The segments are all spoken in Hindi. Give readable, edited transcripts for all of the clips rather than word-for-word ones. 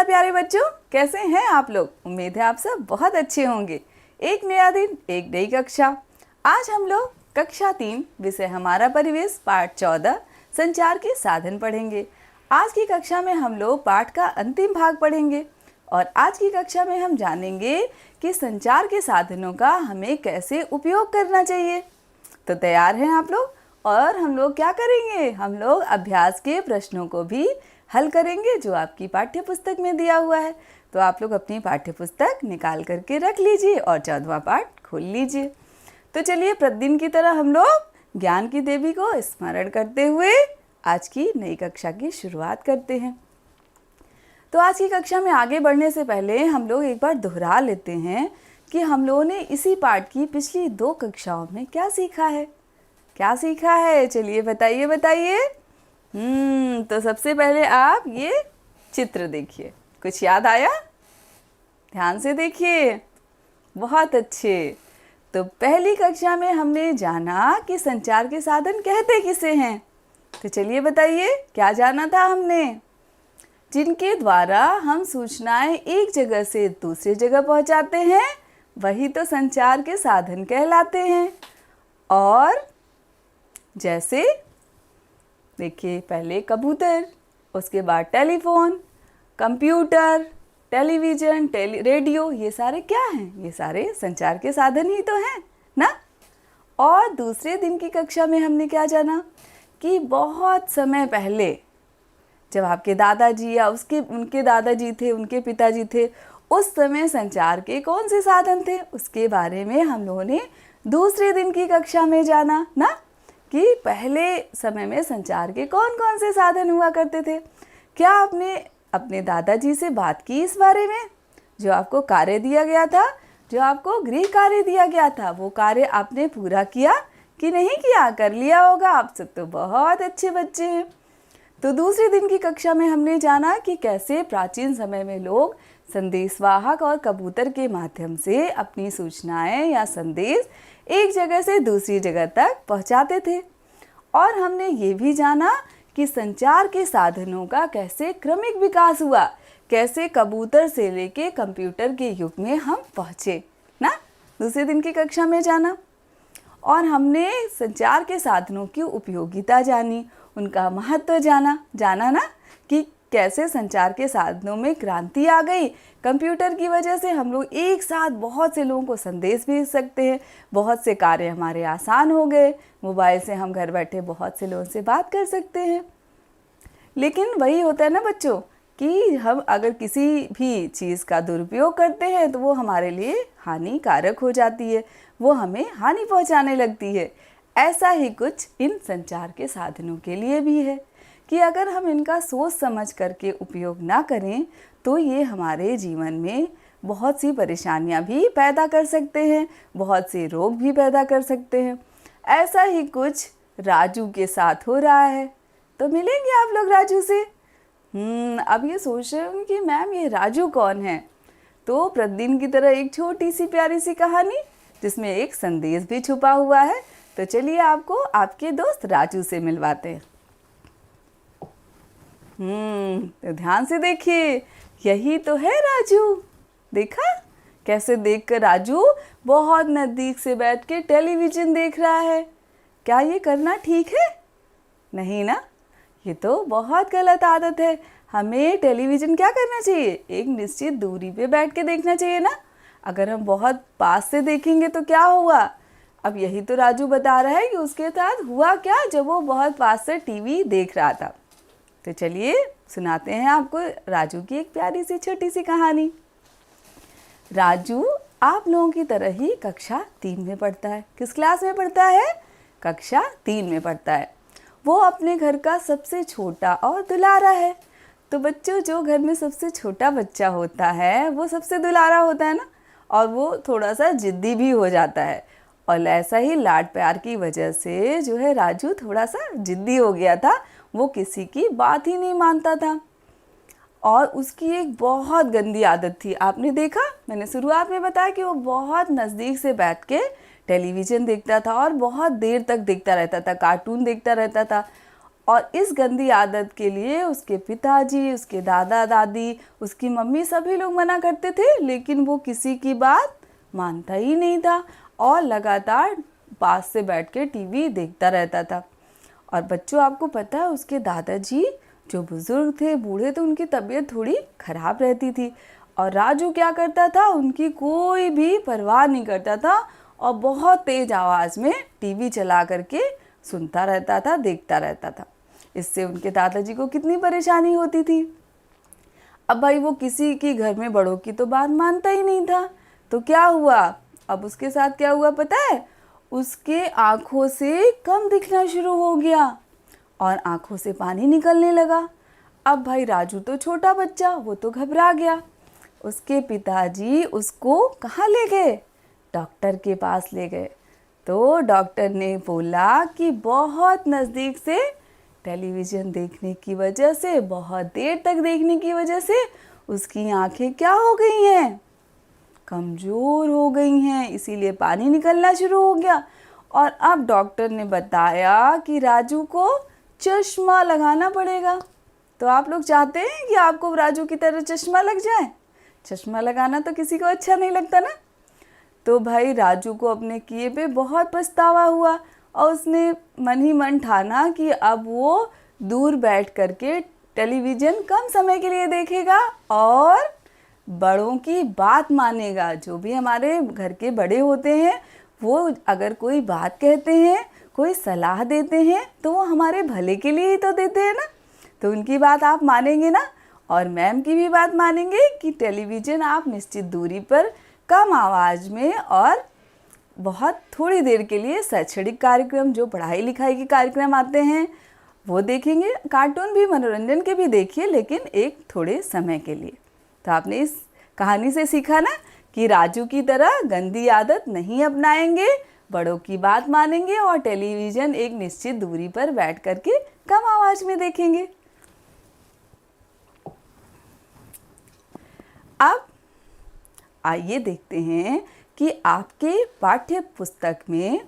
नमस्कार प्यारे बच्चों, कैसे हैं आप लोग। उम्मीद है आप सब बहुत अच्छे होंगे। एक नया दिन, एक नई कक्षा। आज हम लोग कक्षा 3 विषय हमारा परिवेश पाठ 14 संचार के साधन पढ़ेंगे। आज की कक्षा में हम लोग पाठ का अंतिम भाग पढ़ेंगे और आज की कक्षा में हम जानेंगे कि संचार के साधनों का हमें कैसे उपयोग करना चाहिए। तो तैयार हैं आप लोग। और हम लोग क्या करेंगे, हम लोग अभ्यास के प्रश्नों को भी हल करेंगे जो आपकी पाठ्य पुस्तक में दिया हुआ है। तो आप लोग अपनी पाठ्य पुस्तक निकाल करके रख लीजिए और 14वां पाठ खोल लीजिए। तो चलिए प्रतिदिन की तरह हम लोग ज्ञान की देवी को स्मरण करते हुए आज की नई कक्षा की शुरुआत करते हैं। तो आज की कक्षा में आगे बढ़ने से पहले हम लोग एक बार दोहरा लेते हैं कि हम लोगों ने इसी पाठ की पिछली 2 कक्षाओं में क्या सीखा है। क्या सीखा है, चलिए बताइए। तो सबसे पहले आप ये चित्र देखिए, कुछ याद आया? ध्यान से देखिए, बहुत अच्छे। तो पहली कक्षा में हमने जाना कि संचार के साधन कहते किसे हैं। तो चलिए बताइए, क्या जाना था हमने? जिनके द्वारा हम सूचनाएं एक जगह से दूसरी जगह पहुंचाते हैं, वही तो संचार के साधन कहलाते हैं। और जैसे देखिए, पहले कबूतर, उसके बाद टेलीफोन, कंप्यूटर, टेलीविज़न, रेडियो, ये सारे क्या हैं? ये सारे संचार के साधन ही तो हैं ना। और दूसरे दिन की कक्षा में हमने क्या जाना कि बहुत समय पहले जब आपके दादाजी या उनके दादाजी थे, उनके पिताजी थे, उस समय संचार के कौन से साधन थे, उसके बारे में हम लोगों ने दूसरे दिन की कक्षा में जाना ना, कि पहले समय में संचार के कौन कौन से साधन हुआ करते थे। क्या आपने अपने दादाजी से बात की इस बारे में? जो आपको कार्य दिया गया था, जो आपको गृह कार्य दिया गया था, वो कार्य आपने पूरा किया कि नहीं किया? कर लिया होगा, आप सब तो बहुत अच्छे बच्चे हैं। तो दूसरे दिन की कक्षा में हमने जाना कि कैसे प्राचीन समय में लोग संदेशवाहक और कबूतर के माध्यम से अपनी सूचनाएं या संदेश एक जगह से दूसरी जगह तक पहुंचाते थे। और हमने ये भी जाना कि संचार के साधनों का कैसे क्रमिक विकास हुआ, कैसे कबूतर से लेके कंप्यूटर के युग में हम पहुँचे ना, दूसरे दिन की कक्षा में जाना। और हमने संचार के साधनों की उपयोगिता जानी, उनका महत्व जाना ना, कि कैसे संचार के साधनों में क्रांति आ गई। कंप्यूटर की वजह से हम लोग एक साथ बहुत से लोगों को संदेश भेज सकते हैं, बहुत से कार्य हमारे आसान हो गए। मोबाइल से हम घर बैठे बहुत से लोगों से बात कर सकते हैं। लेकिन वही होता है ना बच्चों कि हम अगर किसी भी चीज़ का दुरुपयोग करते हैं तो वो हमारे लिए हानिकारक हो जाती है, वो हमें हानि पहुंचाने लगती है। ऐसा ही कुछ इन संचार के साधनों के लिए भी है कि अगर हम इनका सोच समझ करके उपयोग ना करें तो ये हमारे जीवन में बहुत सी परेशानियां भी पैदा कर सकते हैं, बहुत से रोग भी पैदा कर सकते हैं। ऐसा ही कुछ राजू के साथ हो रहा है। तो मिलेंगे आप लोग राजू से। अब ये सोच रहे होंगे कि मैम ये राजू कौन है। तो प्रतिदिन की तरह एक छोटी सी प्यारी सी कहानी जिसमें एक संदेश भी छुपा हुआ है। तो चलिए आपको आपके दोस्त राजू से मिलवाते हैं। तो ध्यान से देखिए, यही तो है राजू। देखा कैसे देखकर राजू बहुत नज़दीक से बैठ के टेलीविज़न देख रहा है। क्या ये करना ठीक है? नहीं ना, ये तो बहुत गलत आदत है। हमें टेलीविज़न क्या करना चाहिए, एक निश्चित दूरी पे बैठ के देखना चाहिए ना। अगर हम बहुत पास से देखेंगे तो क्या हुआ? अब यही तो राजू बता रहा है कि उसके साथ हुआ क्या जब वो बहुत पास से टीवी देख रहा था। तो चलिए सुनाते हैं आपको राजू की एक प्यारी सी छोटी सी कहानी। राजू आप लोगों की तरह ही कक्षा 3 में पढ़ता है। किस क्लास में पढ़ता है? कक्षा 3 में पढ़ता है। वो अपने घर का सबसे छोटा और दुलारा है। तो बच्चों, जो घर में सबसे छोटा बच्चा होता है वो सबसे दुलारा होता है ना, और वो थोड़ा सा जिद्दी भी हो जाता है। और ऐसा ही लाड प्यार की वजह से जो है राजू थोड़ा सा जिद्दी हो गया था। वो किसी की बात ही नहीं मानता था और उसकी एक बहुत गंदी आदत थी। आपने देखा, मैंने शुरुआत में बताया कि वो बहुत नज़दीक से बैठ के टेलीविज़न देखता था और बहुत देर तक देखता रहता था, कार्टून देखता रहता था। और इस गंदी आदत के लिए उसके पिताजी, उसके दादा दादी, उसकी मम्मी सभी लोग मना करते थे, लेकिन वो किसी की बात मानता ही नहीं था और लगातार पास से बैठ के टीवी देखता रहता था। और बच्चों, आपको पता है उसके दादाजी जो बुज़ुर्ग थे, बूढ़े थे, उनकी तबीयत थोड़ी ख़राब रहती थी और राजू क्या करता था, उनकी कोई भी परवाह नहीं करता था और बहुत तेज़ आवाज़ में टीवी चला करके सुनता रहता था, देखता रहता था। इससे उनके दादाजी को कितनी परेशानी होती थी। अब भाई वो किसी की घर में बड़ों की तो बात मानता ही नहीं था, तो क्या हुआ, अब उसके साथ क्या हुआ पता है, उसके आँखों से कम दिखना शुरू हो गया और आँखों से पानी निकलने लगा। अब भाई राजू तो छोटा बच्चा, वो तो घबरा गया। उसके पिताजी उसको कहाँ ले गए, डॉक्टर के पास ले गए। तो डॉक्टर ने बोला कि बहुत नज़दीक से टेलीविज़न देखने की वजह से, बहुत देर तक देखने की वजह से उसकी आँखें क्या हो गई हैं, कमज़ोर हो गई हैं, इसीलिए पानी निकलना शुरू हो गया। और अब डॉक्टर ने बताया कि राजू को चश्मा लगाना पड़ेगा। तो आप लोग चाहते हैं कि आपको राजू की तरह चश्मा लग जाए? चश्मा लगाना तो किसी को अच्छा नहीं लगता ना। तो भाई राजू को अपने किए पे बहुत पछतावा हुआ और उसने मन ही मन ठाना कि अब वो दूर बैठ करके टेलीविज़न कम समय के लिए देखेगा और बड़ों की बात मानेगा। जो भी हमारे घर के बड़े होते हैं, वो अगर कोई बात कहते हैं, कोई सलाह देते हैं, तो वो हमारे भले के लिए ही तो देते हैं ना। तो उनकी बात आप मानेंगे ना, और मैम की भी बात मानेंगे कि टेलीविज़न आप निश्चित दूरी पर कम आवाज़ में और बहुत थोड़ी देर के लिए शैक्षणिक कार्यक्रम, जो पढ़ाई लिखाई के कार्यक्रम आते हैं वो देखेंगे। कार्टून भी, मनोरंजन के भी देखिए, लेकिन एक थोड़े समय के लिए। तो आपने इस कहानी से सीखा ना कि राजू की तरह गंदी आदत नहीं अपनाएंगे, बड़ों की बात मानेंगे और टेलीविज़न एक निश्चित दूरी पर बैठ करके कम आवाज़ में देखेंगे। अब आइए देखते हैं कि आपके पाठ्य पुस्तक में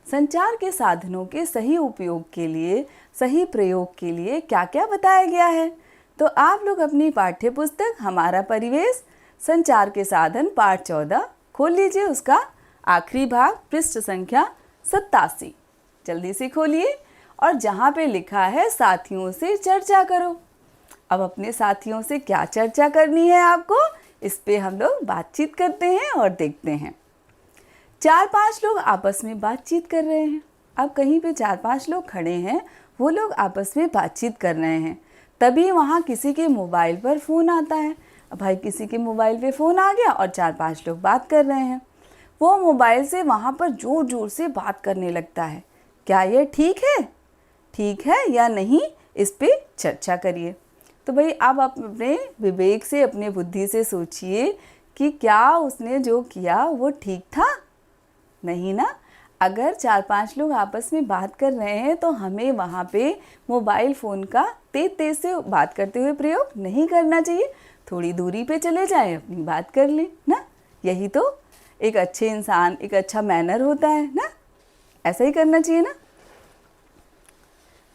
संचार के साधनों के सही उपयोग के लिए, सही प्रयोग के लिए क्या क्या बताया गया है। तो आप लोग अपनी पाठ्य पुस्तक हमारा परिवेश संचार के साधन पाठ 14 खोल लीजिए। उसका आखिरी भाग पृष्ठ संख्या 87 जल्दी से खोलिए और जहाँ पे लिखा है साथियों से चर्चा करो। अब अपने साथियों से क्या चर्चा करनी है आपको, इस पे हम लोग बातचीत करते हैं और देखते हैं। 4-5 लोग आपस में बातचीत कर रहे हैं। अब कहीं पे 4-5 लोग खड़े हैं, वो लोग आपस में बातचीत कर रहे हैं। तभी वहाँ किसी के मोबाइल पर फ़ोन आता है। अब भाई किसी के मोबाइल पे फ़ोन आ गया और 4-5 लोग बात कर रहे हैं। वो मोबाइल से वहाँ पर ज़ोर ज़ोर से बात करने लगता है। क्या ये ठीक है या नहीं, इस पे चर्चा करिए। तो भाई आप अपने विवेक से, अपने बुद्धि से सोचिए कि क्या उसने जो किया वो ठीक था, नहीं ना। अगर 4-5 लोग आपस में बात कर रहे हैं तो हमें वहाँ पे मोबाइल फ़ोन का तेज़ से बात करते हुए प्रयोग नहीं करना चाहिए। थोड़ी दूरी पे चले जाएं, अपनी बात कर लें ना। यही तो एक अच्छे इंसान, एक अच्छा मैनर होता है ना, ऐसा ही करना चाहिए ना।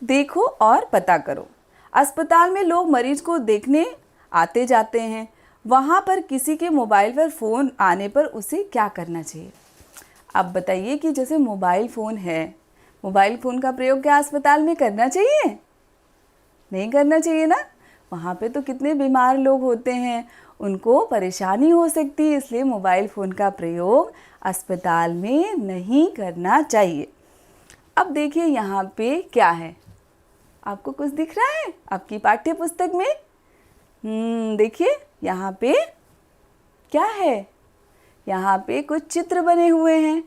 देखो और पता करो। अस्पताल में लोग मरीज को देखने आते जाते हैं, वहाँ पर किसी के मोबाइल पर फ़ोन आने पर उसे क्या करना चाहिए। अब बताइए कि जैसे मोबाइल फ़ोन है, मोबाइल फ़ोन का प्रयोग क्या अस्पताल में करना चाहिए? नहीं करना चाहिए ना। वहाँ पे तो कितने बीमार लोग होते हैं, उनको परेशानी हो सकती है, इसलिए मोबाइल फ़ोन का प्रयोग अस्पताल में नहीं करना चाहिए। अब देखिए यहाँ पे क्या है, आपको कुछ दिख रहा है आपकी पाठ्य पुस्तक में? देखिए यहाँ पे क्या है, यहाँ पे कुछ चित्र बने हुए हैं,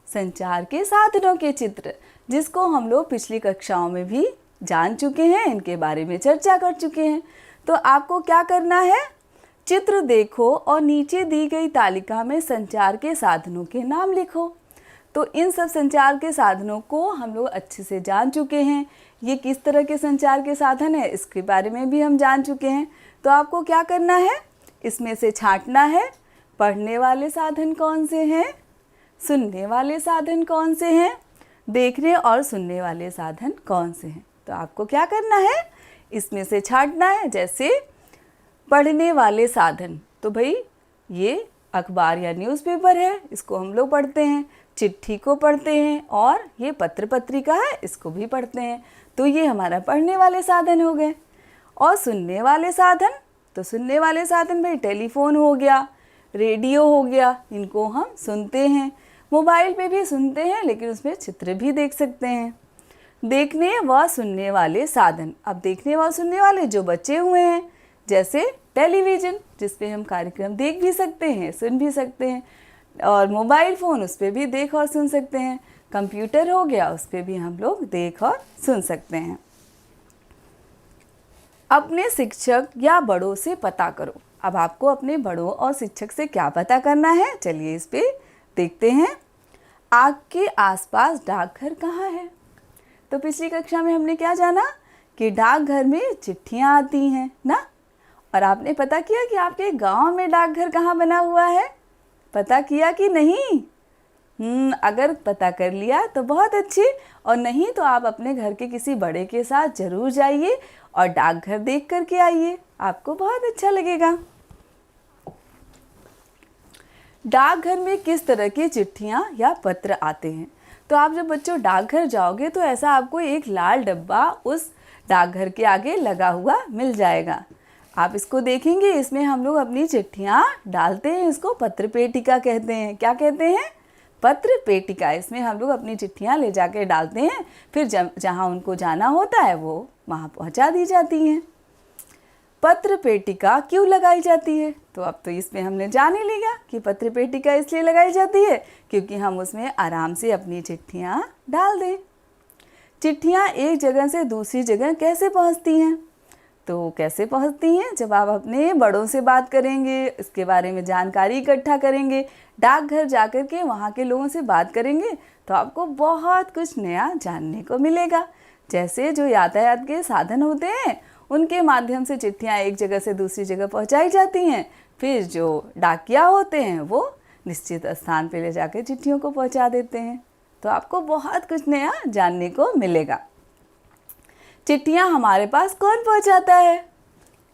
संचार के साधनों के चित्र, जिसको हम लोग पिछली कक्षाओं में भी जान चुके हैं, इनके बारे में चर्चा कर चुके हैं। तो आपको क्या करना है, चित्र देखो और नीचे दी गई तालिका में संचार के साधनों के नाम लिखो। तो इन सब संचार के साधनों को हम लोग अच्छे से जान चुके हैं। ये किस तरह के संचार के साधन है, इसके बारे में भी हम जान चुके हैं। तो आपको क्या करना है, इसमें से छांटना है, पढ़ने वाले साधन कौन से हैं, सुनने वाले साधन कौन से हैं, देखने और सुनने वाले साधन कौन से हैं। तो आपको क्या करना है, इसमें से छांटना है। जैसे पढ़ने वाले साधन, तो भाई ये अखबार या न्यूज़पेपर है, इसको हम लोग पढ़ते हैं, चिट्ठी को पढ़ते हैं, और ये पत्र पत्रिका है, इसको भी पढ़ते हैं। तो ये हमारा पढ़ने वाले साधन हो गए। और सुनने वाले साधन, तो सुनने वाले साधन भाई टेलीफोन हो गया, रेडियो हो गया, इनको हम सुनते हैं। मोबाइल पे भी सुनते हैं, लेकिन उसमें चित्र भी देख सकते हैं। देखने व सुनने वाले साधन, अब देखने व सुनने वाले जो बचे हुए हैं, जैसे टेलीविज़न, जिस पे हम कार्यक्रम देख भी सकते हैं, सुन भी सकते हैं, और मोबाइल फ़ोन, उस पर भी देख और सुन सकते हैं। कंप्यूटर हो गया, उस पर भी हम लोग देख और सुन सकते हैं। अपने शिक्षक या बड़ों से पता करो। अब आपको अपने बड़ों और शिक्षक से क्या पता करना है, चलिए इस पे देखते हैं। आपके आसपास डाकघर कहाँ है? तो पिछली कक्षा में हमने क्या जाना कि डाकघर में चिट्ठियाँ आती हैं ना, और आपने पता किया कि आपके गांव में डाकघर कहाँ बना हुआ है, पता किया कि नहीं? अगर पता कर लिया तो बहुत अच्छी, और नहीं तो आप अपने घर के किसी बड़े के साथ ज़रूर जाइए और डाकघर देख कर के आइए, आपको बहुत अच्छा लगेगा। डाकघर में किस तरह की चिट्ठियाँ या पत्र आते हैं? तो आप जब बच्चों डाकघर जाओगे तो ऐसा आपको एक लाल डब्बा उस डाकघर के आगे लगा हुआ मिल जाएगा। आप इसको देखेंगे, इसमें हम लोग अपनी चिट्ठियाँ डालते हैं, इसको पत्र पेटिका कहते हैं। क्या कहते हैं? पत्र पेटिका। इसमें हम लोग अपनी चिट्ठियाँ ले जाके डालते हैं, फिर जहाँ उनको जाना होता है वो वहाँ पहुँचा दी जाती हैं। पत्र पेटिका क्यों लगाई जाती है? तो अब तो इसमें हमने जान ही लिया कि पत्र पेटिका इसलिए लगाई जाती है क्योंकि हम उसमें आराम से अपनी चिट्ठियाँ डाल दें। चिट्ठियाँ एक जगह से दूसरी जगह कैसे पहुँचती हैं? तो कैसे पहुँचती हैं? जब आप अपने बड़ों से बात करेंगे, इसके बारे में जानकारी इकट्ठा करेंगे, डाकघर जाकर के वहाँ के लोगों से बात करेंगे, तो आपको बहुत कुछ नया जानने को मिलेगा। जैसे जो यातायात के साधन होते हैं, उनके माध्यम से चिट्ठियाँ एक जगह से दूसरी जगह पहुँचाई जाती हैं, फिर जो डाकिया होते हैं वो निश्चित स्थान पर ले जाकर चिट्ठियों को पहुँचा देते हैं। तो आपको बहुत कुछ नया जानने को मिलेगा। चिट्ठियाँ हमारे पास कौन पहुँचाता है?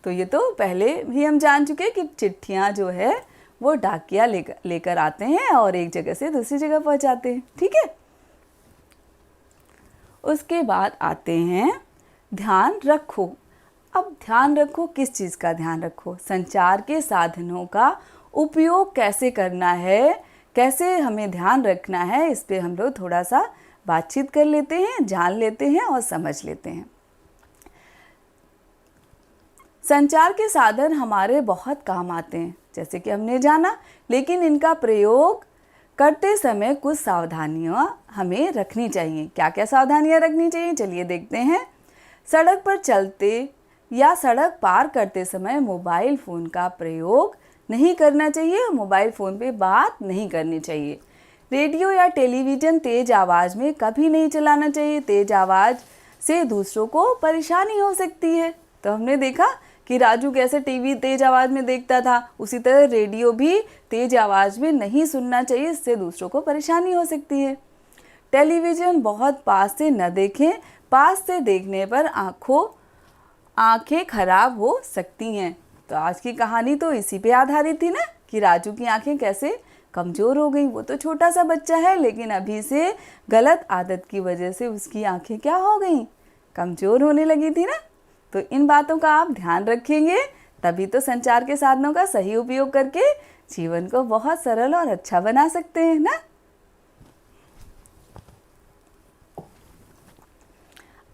तो ये तो पहले ही हम जान चुके कि चिट्ठियाँ जो है वो डाकिया लेकर आते हैं और एक जगह से दूसरी जगह पहुँचाते हैं। ठीक है, उसके बाद आते हैं ध्यान रखो। अब ध्यान रखो, किस चीज़ का ध्यान रखो? संचार के साधनों का उपयोग कैसे करना है, कैसे हमें ध्यान रखना है, इस पे हम लोग थोड़ा सा बातचीत कर लेते हैं, जान लेते हैं और समझ लेते हैं। संचार के साधन हमारे बहुत काम आते हैं, जैसे कि हमने जाना, लेकिन इनका प्रयोग करते समय कुछ सावधानियां हमें रखनी चाहिए। क्या क्या सावधानियां रखनी चाहिए, चलिए देखते हैं। सड़क पर चलते या सड़क पार करते समय मोबाइल फ़ोन का प्रयोग नहीं करना चाहिए, मोबाइल फ़ोन पे बात नहीं करनी चाहिए। रेडियो या टेलीविज़न तेज़ आवाज़ में कभी नहीं चलाना चाहिए, तेज़ आवाज़ से दूसरों को परेशानी हो सकती है। तो हमने देखा कि राजू कैसे टीवी तेज़ आवाज़ में देखता था, उसी तरह रेडियो भी तेज़ आवाज़ में नहीं सुनना चाहिए, इससे दूसरों को परेशानी हो सकती है। टेलीविज़न बहुत पास से न देखें, पास से देखने पर आँखें खराब हो सकती हैं। तो आज की कहानी तो इसी पे आधारित थी ना, कि राजू की आँखें कैसे कमज़ोर हो गई। वो तो छोटा सा बच्चा है, लेकिन अभी से गलत आदत की वजह से उसकी आँखें क्या हो गई, कमज़ोर होने लगी थी ना। तो इन बातों का आप ध्यान रखेंगे, तभी तो संचार के साधनों का सही उपयोग करके जीवन को बहुत सरल और अच्छा बना सकते हैं ना।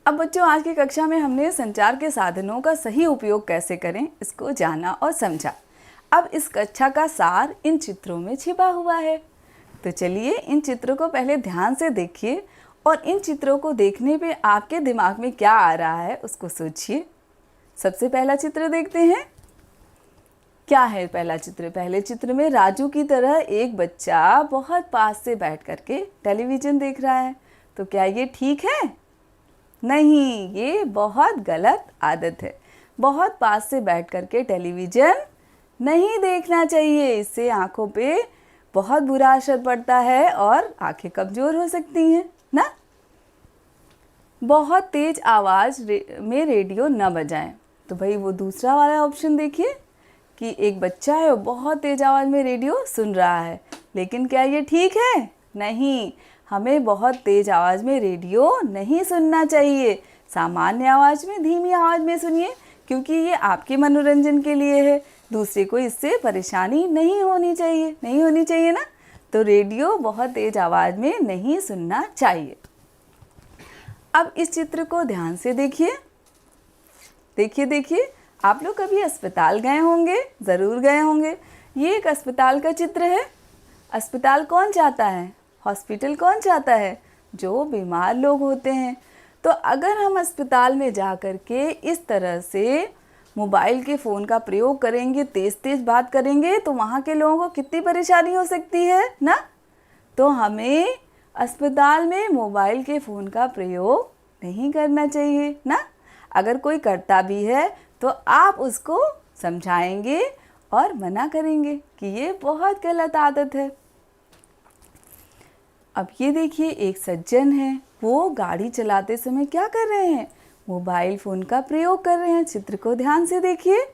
अब बच्चों, आज की कक्षा में हमने संचार के साधनों का सही उपयोग कैसे करें इसको जाना और समझा। अब इस कक्षा का सार इन चित्रों में छिपा हुआ है। तो चलिए इन चित्रों को पहले ध्यान से देखिए और इन चित्रों को देखने पे आपके दिमाग में क्या आ रहा है उसको सोचिए। सबसे पहला चित्र देखते हैं। क्या है पहला चित्र? पहले चित्र में राजू की तरह एक बच्चा बहुत पास से बैठ करके टेलीविज़न देख रहा है। तो क्या ये ठीक है? नहीं, ये बहुत गलत आदत है। बहुत पास से बैठ करके टेलीविज़न नहीं देखना चाहिए, इससे आँखों पे बहुत बुरा असर पड़ता है और आँखें कमज़ोर हो सकती हैं ना। बहुत तेज आवाज़ में रेडियो न बजाएं। तो भाई वो दूसरा वाला ऑप्शन देखिए कि एक बच्चा है वो बहुत तेज आवाज़ में रेडियो सुन रहा है, लेकिन क्या ये ठीक है? नहीं, हमें बहुत तेज आवाज़ में रेडियो नहीं सुनना चाहिए। सामान्य आवाज़ में, धीमी आवाज़ में सुनिए, क्योंकि ये आपके मनोरंजन के लिए है, दूसरे को इससे परेशानी नहीं होनी चाहिए ना। तो रेडियो बहुत तेज आवाज़ में नहीं सुनना चाहिए। अब इस चित्र को ध्यान से देखिए, देखिए आप लोग कभी अस्पताल गए होंगे, ज़रूर गए होंगे। ये एक अस्पताल का चित्र है। अस्पताल कौन चाहता है? हॉस्पिटल कौन चाहता है? जो बीमार लोग होते हैं। तो अगर हम अस्पताल में जा कर के इस तरह से मोबाइल के फ़ोन का प्रयोग करेंगे, तेज़ बात करेंगे, तो वहाँ के लोगों को कितनी परेशानी हो सकती है ना। तो हमें अस्पताल में मोबाइल के फ़ोन का प्रयोग नहीं करना चाहिए ना। अगर कोई करता भी है तो आप उसको समझाएंगे और मना करेंगे कि ये बहुत गलत आदत है। अब ये देखिए, एक सज्जन है, वो गाड़ी चलाते समय क्या कर रहे हैं? मोबाइल फ़ोन का प्रयोग कर रहे हैं। चित्र को ध्यान से देखिए।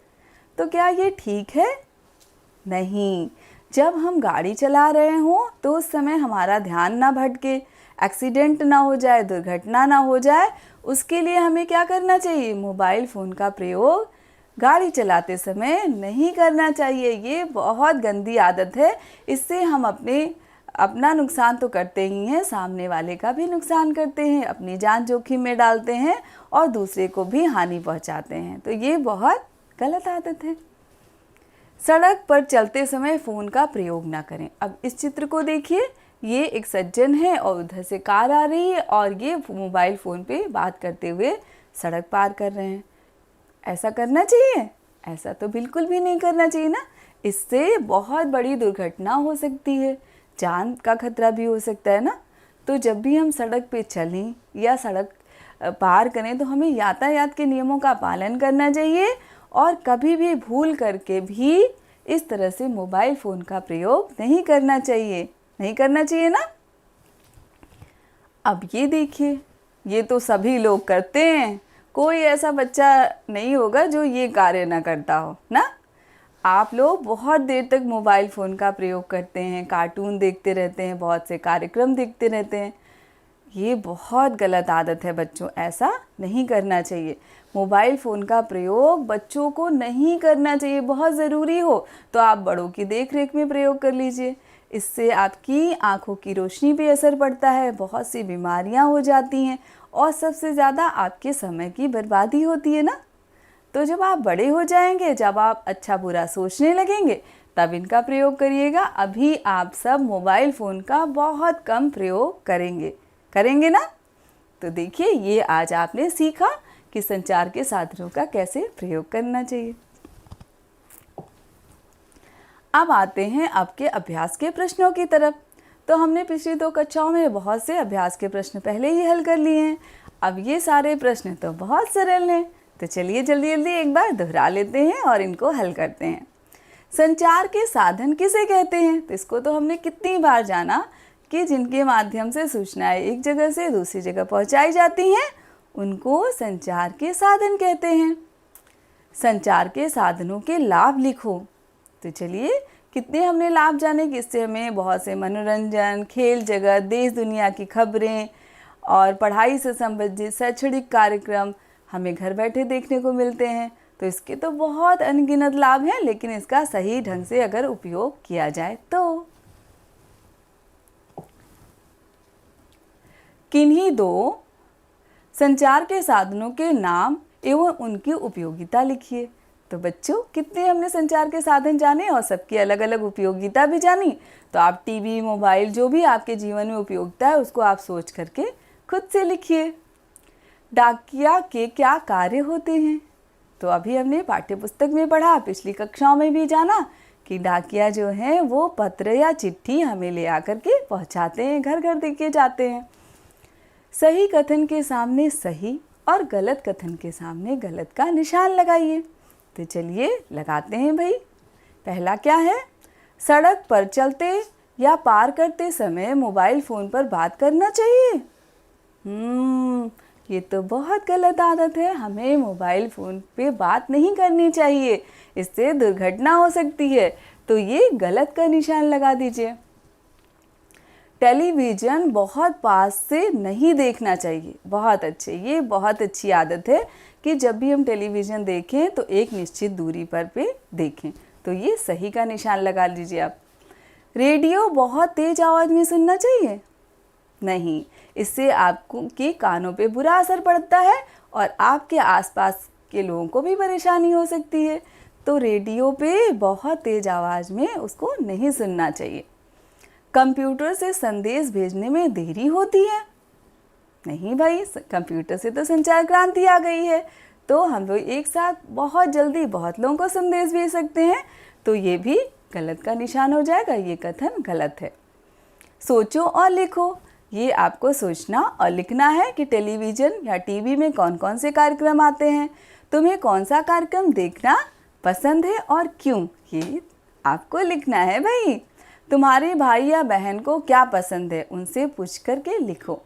तो क्या ये ठीक है? नहीं। जब हम गाड़ी चला रहे हों तो उस समय हमारा ध्यान ना भटके, एक्सीडेंट ना हो जाए, दुर्घटना ना हो जाए, उसके लिए हमें क्या करना चाहिए? मोबाइल फ़ोन का प्रयोग गाड़ी चलाते समय नहीं करना चाहिए। ये बहुत गंदी आदत है। इससे हम अपना नुकसान तो करते ही हैं, सामने वाले का भी नुकसान करते हैं, अपनी जान जोखिम में डालते हैं और दूसरे को भी हानि पहुंचाते हैं। तो ये बहुत गलत आदत है। सड़क पर चलते समय फ़ोन का प्रयोग ना करें। अब इस चित्र को देखिए, ये एक सज्जन है और उधर से कार आ रही है और ये मोबाइल फ़ोन पे बात करते हुए सड़क पार कर रहे हैं। ऐसा करना चाहिए? ऐसा तो बिल्कुल भी नहीं करना चाहिए ना। इससे बहुत बड़ी दुर्घटना हो सकती है, जान का खतरा भी हो सकता है ना। तो जब भी हम सड़क पे चलें या सड़क पार करें तो हमें यातायात के नियमों का पालन करना चाहिए और कभी भी भूल करके भी इस तरह से मोबाइल फ़ोन का प्रयोग नहीं करना चाहिए ना। अब ये देखिए, ये तो सभी लोग करते हैं, कोई ऐसा बच्चा नहीं होगा जो ये कार्य ना करता हो ना। आप लोग बहुत देर तक मोबाइल फ़ोन का प्रयोग करते हैं, कार्टून देखते रहते हैं, बहुत से कार्यक्रम देखते रहते हैं। ये बहुत गलत आदत है बच्चों, ऐसा नहीं करना चाहिए। मोबाइल फ़ोन का प्रयोग बच्चों को नहीं करना चाहिए। बहुत ज़रूरी हो तो आप बड़ों की देख रेख में प्रयोग कर लीजिए। इससे आपकी आँखों की रोशनी पे असर पड़ता है, बहुत सी बीमारियाँ हो जाती हैं और सबसे ज़्यादा आपके समय की बर्बादी होती है ना। तो जब आप बड़े हो जाएंगे, जब आप अच्छा बुरा सोचने लगेंगे, तब इनका प्रयोग करिएगा। अभी आप सब मोबाइल फ़ोन का बहुत कम प्रयोग करेंगे ना। तो देखिए, ये आज आपने सीखा कि संचार के साधनों का कैसे प्रयोग करना चाहिए। अब आते हैं आपके अभ्यास के प्रश्नों की तरफ। तो हमने पिछली 2 कक्षाओं में बहुत से अभ्यास के प्रश्न पहले ही हल कर लिए हैं। अब ये सारे प्रश्न तो बहुत सरल हैं, तो चलिए जल्दी एक बार दोहरा लेते हैं और इनको हल करते हैं। संचार के साधन किसे कहते हैं? तो इसको तो हमने कितनी बार जाना कि जिनके माध्यम से सूचनाएं एक जगह से दूसरी जगह पहुंचाई जाती हैं, उनको संचार के साधन कहते हैं। संचार के साधनों के लाभ लिखो। तो चलिए, कितने हमने लाभ जाने कि इससे हमें बहुत से मनोरंजन, खेल जगत, देश दुनिया की खबरें और पढ़ाई से संबंधित शैक्षणिक कार्यक्रम हमें घर बैठे देखने को मिलते हैं। तो इसके तो बहुत अनगिनत लाभ हैं, लेकिन इसका सही ढंग से अगर उपयोग किया जाए तो। किन्हीं 2 संचार के साधनों के नाम एवं उनकी उपयोगिता लिखिए। तो बच्चों, कितने हमने संचार के साधन जाने और सबकी अलग अलग उपयोगिता भी जानी। तो आप टीवी, मोबाइल, जो भी आपके जीवन में उपयोगिता है उसको आप सोच करके खुद से लिखिए। डाकिया के क्या कार्य होते हैं? तो अभी हमने पाठ्यपुस्तक में पढ़ा, पिछली कक्षाओं में भी जाना कि डाकिया जो हैं वो पत्र या चिट्ठी हमें ले आकर के पहुंचाते हैं, घर घर देके जाते हैं। सही कथन के सामने सही और गलत कथन के सामने गलत का निशान लगाइए। तो चलिए लगाते हैं भाई। पहला क्या है? सड़क पर चलते या पार करते समय मोबाइल फ़ोन पर बात करना चाहिए। ये तो बहुत गलत आदत है, हमें मोबाइल फ़ोन पे बात नहीं करनी चाहिए, इससे दुर्घटना हो सकती है। तो ये गलत का निशान लगा दीजिए। टेलीविज़न बहुत पास से नहीं देखना चाहिए। बहुत अच्छे, ये बहुत अच्छी आदत है कि जब भी हम टेलीविज़न देखें तो एक निश्चित दूरी पर पे देखें। तो ये सही का निशान लगा लीजिए आप। रेडियो बहुत तेज़ आवाज़ में सुनना चाहिए? नहीं, इससे आपको के कानों पे बुरा असर पड़ता है और आपके आसपास के लोगों को भी परेशानी हो सकती है। तो रेडियो पे बहुत तेज़ आवाज़ में उसको नहीं सुनना चाहिए। कंप्यूटर से संदेश भेजने में देरी होती है? नहीं भाई, कंप्यूटर से तो संचार क्रांति आ गई है, तो हम लोग एक साथ बहुत जल्दी बहुत लोगों को संदेश भेज सकते हैं। तो ये भी गलत का निशान हो जाएगा, ये कथन गलत है। सोचो और लिखो, ये आपको सोचना और लिखना है कि टेलीविज़न या टीवी में कौन कौन से कार्यक्रम आते हैं, तुम्हें कौन सा कार्यक्रम देखना पसंद है और क्यों, ये आपको लिखना है भाई। तुम्हारे भाई या बहन को क्या पसंद है, उनसे पूछ कर के लिखो।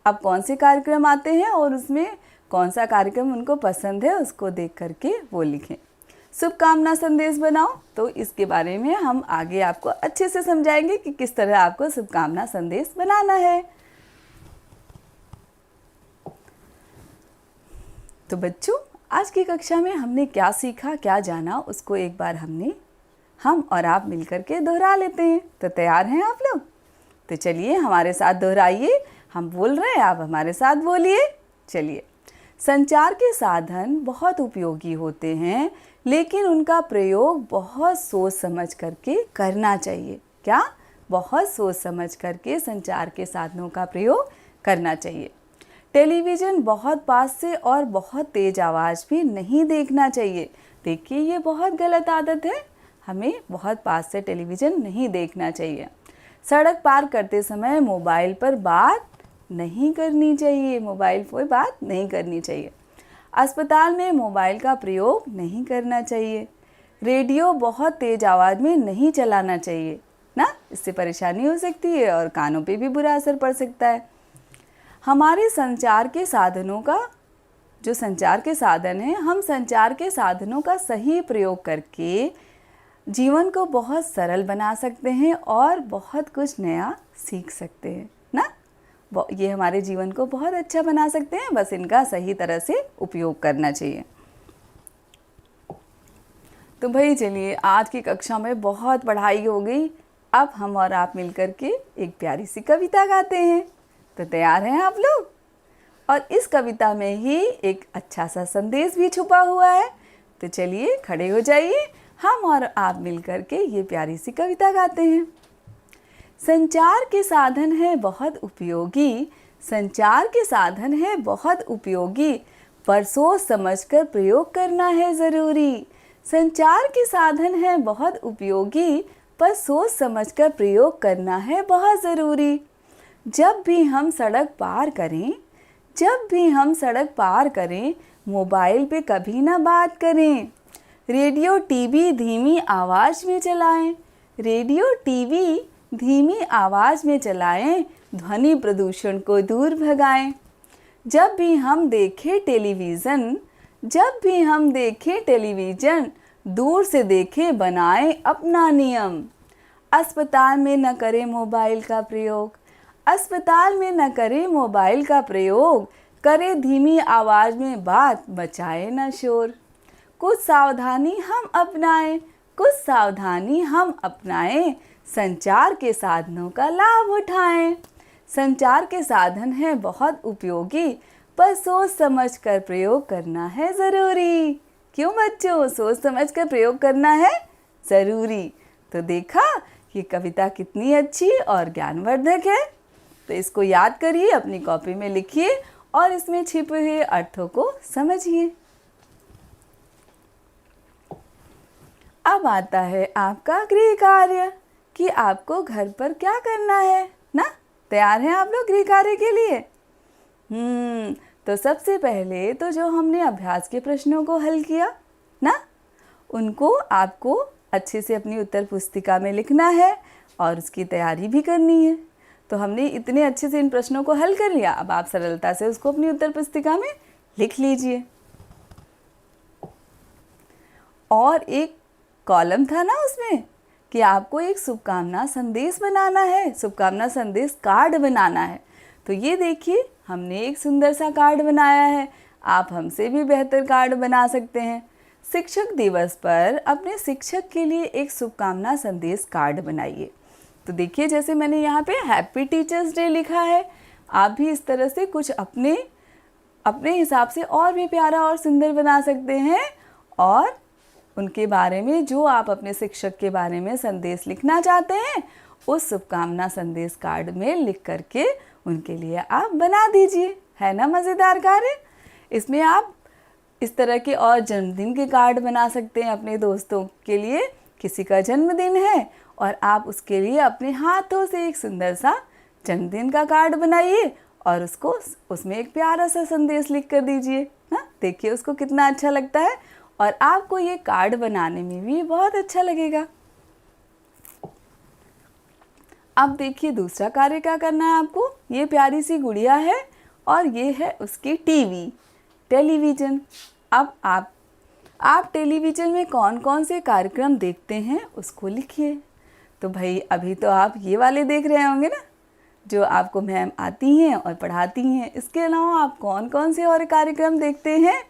अब कौन से कार्यक्रम आते हैं और उसमें कौन सा कार्यक्रम उनको पसंद है, उसको देख कर के वो लिखें। शुभकामना संदेश बनाओ, तो इसके बारे में हम आगे आपको अच्छे से समझाएंगे कि किस तरह आपको शुभकामना संदेश बनाना है। तो बच्चों, आज की कक्षा में हमने क्या सीखा, क्या जाना, उसको एक बार हम और आप मिलकर के दोहरा लेते हैं। तो तैयार हैं आप लोग? तो चलिए हमारे साथ दोहराइए। हम बोल रहे हैं, आप हमारे साथ बोलिए। चलिए। संचार के साधन बहुत उपयोगी होते हैं, लेकिन उनका प्रयोग बहुत सोच समझ करके करना चाहिए। क्या? बहुत सोच समझ करके संचार के साधनों का प्रयोग करना चाहिए। टेलीविज़न बहुत पास से और बहुत तेज़ आवाज़ भी नहीं देखना चाहिए। देखिए, ये बहुत गलत आदत है, हमें बहुत पास से टेलीविज़न नहीं देखना चाहिए। सड़क पार करते समय मोबाइल पर बात नहीं करनी चाहिए, मोबाइल पर बात नहीं करनी चाहिए। अस्पताल में मोबाइल का प्रयोग नहीं करना चाहिए। रेडियो बहुत तेज़ आवाज़ में नहीं चलाना चाहिए ना, इससे परेशानी हो सकती है और कानों पे भी बुरा असर पड़ सकता है। हमारे संचार के साधनों का जो संचार के साधन हैं, हम संचार के साधनों का सही प्रयोग करके जीवन को बहुत सरल बना सकते हैं और बहुत कुछ नया सीख सकते हैं ना। ये हमारे जीवन को बहुत अच्छा बना सकते हैं, बस इनका सही तरह से उपयोग करना चाहिए। तो भाई चलिए, आज की कक्षा में बहुत पढ़ाई हो गई। अब हम और आप मिलकर के एक प्यारी सी कविता गाते हैं। तो तैयार हैं आप लोग? और इस कविता में ही एक अच्छा सा संदेश भी छुपा हुआ है। तो चलिए खड़े हो जाइए, हम और आप मिलकर के ये प्यारी सी कविता गाते हैं। संचार के साधन है बहुत उपयोगी, संचार के साधन है बहुत उपयोगी, पर सोच समझकर प्रयोग करना है ज़रूरी। संचार के साधन है बहुत उपयोगी, पर सोच समझकर प्रयोग करना है बहुत ज़रूरी। जब भी हम सड़क पार करें, मोबाइल पे कभी ना बात करें। रेडियो टीवी धीमी आवाज़ में चलाएं, रेडियो टीवी धीमी आवाज़ में चलाएं, ध्वनि प्रदूषण को दूर भगाएं। जब भी हम देखें टेलीविज़न, दूर से देखें, बनाएं अपना नियम। अस्पताल में न करें मोबाइल का प्रयोग, करें धीमी आवाज़ में बात, बचाए न शोर। कुछ सावधानी हम अपनाएं, संचार के साधनों का लाभ उठाएं। संचार के साधन है बहुत उपयोगी, पर सोच समझ कर प्रयोग करना है ज़रूरी। क्यों बच्चों? सोच समझ कर प्रयोग करना है ज़रूरी। तो देखा, ये कविता कितनी अच्छी और ज्ञानवर्धक है। तो इसको याद करिए, अपनी कॉपी में लिखिए और इसमें छिपे हुए अर्थों को समझिए। अब आता है आपका गृह कार्य कि आपको घर पर क्या करना है ना। तैयार हैं आप लोग गृह कार्य के लिए? तो सबसे पहले तो जो हमने अभ्यास के प्रश्नों को हल किया ना, उनको आपको अच्छे से अपनी उत्तर पुस्तिका में लिखना है और उसकी तैयारी भी करनी है। तो हमने इतने अच्छे से इन प्रश्नों को हल कर लिया। अब आप सरलता से उसको अपनी उत्तर पुस्तिका में लिख लीजिए। और एक कॉलम था ना उसमें कि आपको एक शुभकामना संदेश बनाना है, शुभकामना संदेश कार्ड बनाना है। तो ये देखिए, हमने एक सुंदर सा कार्ड बनाया है। आप हमसे भी बेहतर कार्ड बना सकते हैं। शिक्षक दिवस पर अपने शिक्षक के लिए एक शुभकामना संदेश कार्ड बनाइए। तो देखिए, जैसे मैंने यहाँ पे हैप्पी टीचर्स डे लिखा है, आप भी इस तरह से कुछ अपने हिसाब से और भी प्यारा और सुंदर बना सकते हैं और उनके बारे में, जो आप अपने शिक्षक के बारे में संदेश लिखना चाहते हैं, उस शुभकामना संदेश कार्ड में लिख करके उनके लिए आप बना दीजिए। है ना मज़ेदार कार्य? इसमें आप इस तरह के और जन्मदिन के कार्ड बना सकते हैं अपने दोस्तों के लिए। किसी का जन्मदिन है और आप उसके लिए अपने हाथों से एक सुंदर सा जन्मदिन का कार्ड बनाइए और उसमें एक प्यारा सा संदेश लिख कर दीजिए ना। देखिए उसको कितना अच्छा लगता है और आपको ये कार्ड बनाने में भी बहुत अच्छा लगेगा। अब देखिए दूसरा कार्य क्या करना है आपको। ये प्यारी सी गुड़िया है और ये है उसकी टेलीविज़न। अब आप टेलीविज़न में कौन कौन से कार्यक्रम देखते हैं उसको लिखिए। तो भाई अभी तो आप ये वाले देख रहे होंगे ना, जो आपको मैम आती हैं और पढ़ाती हैं। इसके अलावा आप कौन कौन से और कार्यक्रम देखते हैं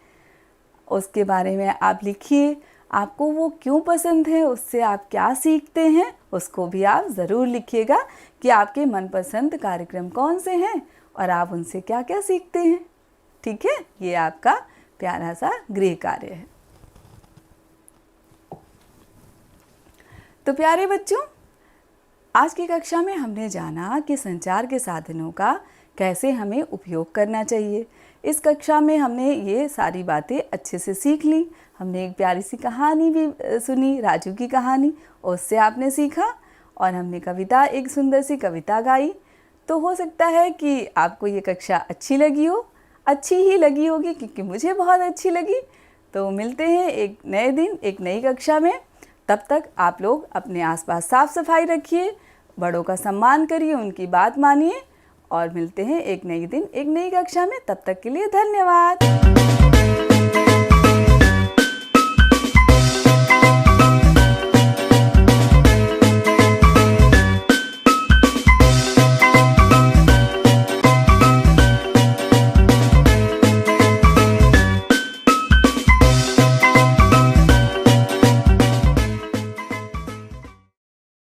उसके बारे में आप लिखिए। आपको वो क्यों पसंद है, उससे आप क्या सीखते हैं, उसको भी आप ज़रूर लिखिएगा कि आपके मनपसंद कार्यक्रम कौन से हैं और आप उनसे क्या क्या सीखते हैं। ठीक है, ये आपका प्यारा सा गृह कार्य है। तो प्यारे बच्चों, आज की कक्षा में हमने जाना कि संचार के साधनों का कैसे हमें उपयोग करना चाहिए। इस कक्षा में हमने ये सारी बातें अच्छे से सीख ली। हमने एक प्यारी सी कहानी भी सुनी, राजू की कहानी, उससे आपने सीखा। और हमने एक सुंदर सी कविता गाई। तो हो सकता है कि आपको ये कक्षा अच्छी लगी हो, अच्छी ही लगी होगी क्योंकि मुझे बहुत अच्छी लगी। तो मिलते हैं एक नए दिन एक नई कक्षा में। तब तक आप लोग अपने आसपास साफ सफाई रखिए, बड़ों का सम्मान करिए, उनकी बात मानिए और मिलते हैं एक नई दिन एक नई कक्षा में। तब तक के लिए धन्यवाद।